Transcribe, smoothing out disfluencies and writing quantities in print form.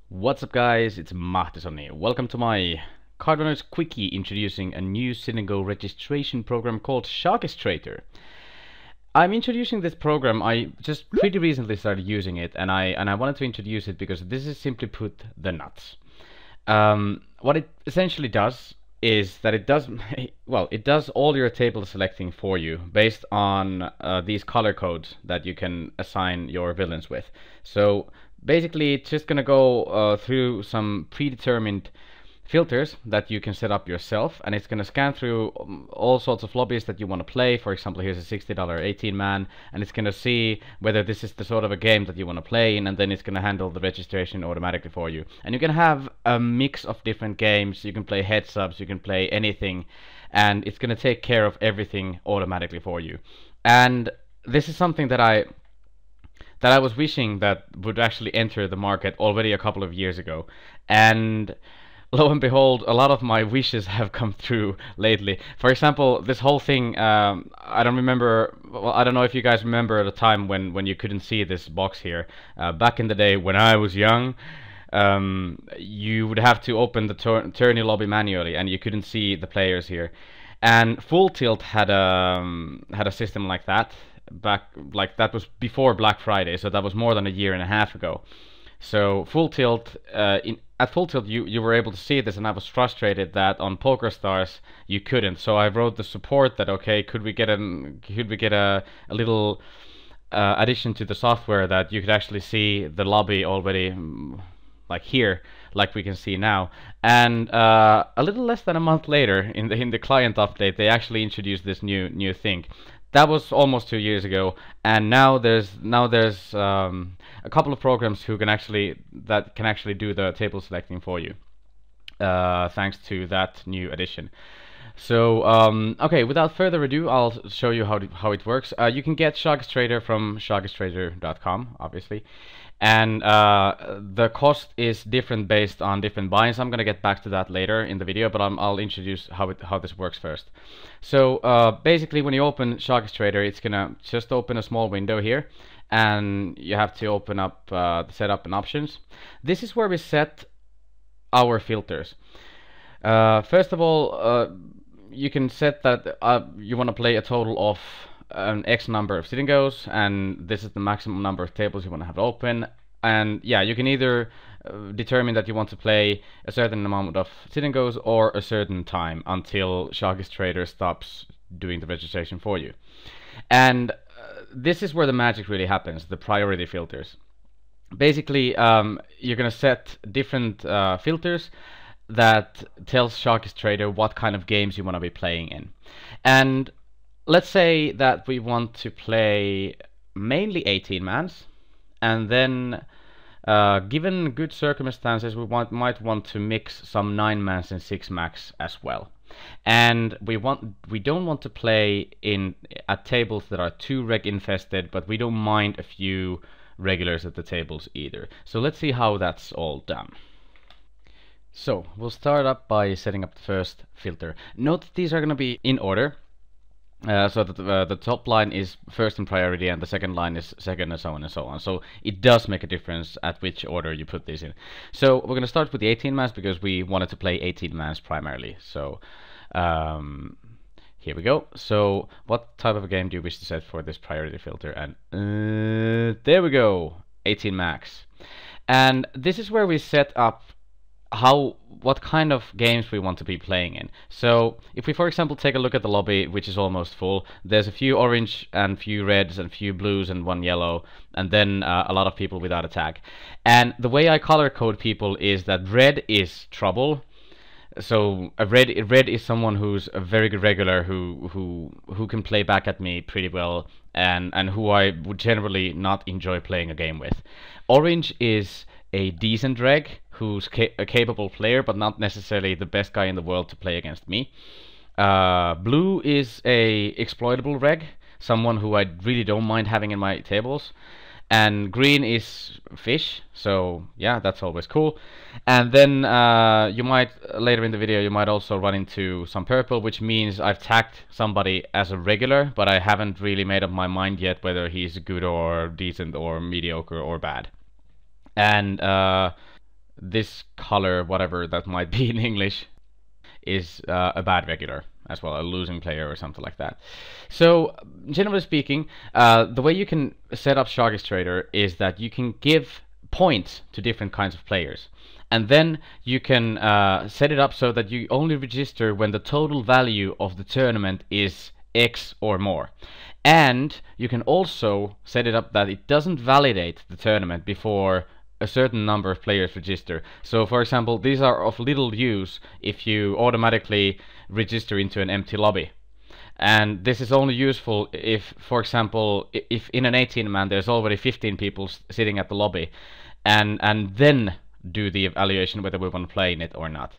What's up guys, it's MachtiSonni. Welcome to my CardRunners Quickie introducing a new sit-and-go registration program called SharkyStrator. I'm introducing this program. I just pretty recently started using it, and I wanted to introduce it because this is simply put the nuts. What it essentially does is that it does well, it does all your table selecting for you based on these color codes that you can assign your villains with. So basically it's just gonna go through some predetermined filters that you can set up yourself, and it's going to scan through all sorts of lobbies that you want to play. For example, here's a $60 18-man, and it's going to see whether this is the sort of a game that you want to play in, and then it's going to handle the registration automatically for you. And you can have a mix of different games. You can play heads-ups, you can play anything, and it's going to take care of everything automatically for you. And this is something that I was wishing that would actually enter the market already a couple of years ago, and lo and behold, a lot of my wishes have come true lately. For example, this whole thing, I don't remember, well, I don't know if you guys remember the time when you couldn't see this box here. Back in the day when I was young, you would have to open the tourney lobby manually, and you couldn't see the players here. And Full Tilt had a system like that that was before Black Friday, so that was more than a year and a half ago. So Full Tilt, at Full Tilt you were able to see this, and I was frustrated that on PokerStars you couldn't. So I wrote the support that, okay, could we get a little addition to the software that you could actually see the lobby already, like here, like we can see now. And a little less than a month later, in the client update, they actually introduced this new thing. That was almost 2 years ago, and now there's a couple of programs who can actually do the table selecting for you, thanks to that new addition. So okay, without further ado, I'll show you how it works. You can get SharkyStrator from SharkyStrator.com, obviously, and the cost is different based on different buys. I'm gonna get back to that later in the video, but I'll introduce how this works first. So basically, when you open SharkyStrator, it's gonna just open a small window here, and you have to open up the setup and options. This is where we set our filters. First of all, you can set that you want to play a total of an X number of sit-and-goes, and this is the maximum number of tables you want to have open. And yeah, you can either determine that you want to play a certain amount of sit-and-goes or a certain time until SharkyStrator stops doing the registration for you. And this is where the magic really happens, the priority filters. Basically, you're going to set different filters that tells SharkyStrator what kind of games you want to be playing in. And let's say that we want to play mainly 18-mans, and then given good circumstances, we might want to mix some 9-mans and 6-max as well. And we don't want to play at tables that are too reg infested, but we don't mind a few regulars at the tables either. So let's see how that's all done. So we'll start up by setting up the first filter. Note that these are going to be in order, so that the top line is first in priority and the second line is second, and so on and so on. So it does make a difference at which order you put these in. So we're going to start with the 18-mans because we wanted to play 18-mans primarily. So here we go. So what type of a game do you wish to set for this priority filter? And there we go, 18 max. And this is where we set up what kind of games we want to be playing in. So if we, for example, take a look at the lobby, which is almost full, there's a few orange and few reds and few blues and one yellow, and then a lot of people without a tag. And the way I color code people is that red is trouble. So a red is someone who's a very good regular who can play back at me pretty well, and who I would generally not enjoy playing a game with. Orange is a decent reg who's a capable player, but not necessarily the best guy in the world to play against me. Blue is a exploitable reg, someone who I really don't mind having in my tables. And green is fish, so yeah, that's always cool. And then you might, later in the video, you might also run into some purple, which means I've tagged somebody as a regular, but I haven't really made up my mind yet whether he's good or decent or mediocre or bad. And this color, whatever that might be in English, is a bad regular as well, a losing player or something like that. So generally speaking, the way you can set up SharkyStrator is that you can give points to different kinds of players, and then you can set it up so that you only register when the total value of the tournament is X or more. And you can also set it up that it doesn't validate the tournament before a certain number of players register. So for example, these are of little use if you automatically register into an empty lobby. And this is only useful if, for example, if in an 18-man there's already 15 people sitting at the lobby, and then do the evaluation whether we want to play in it or not.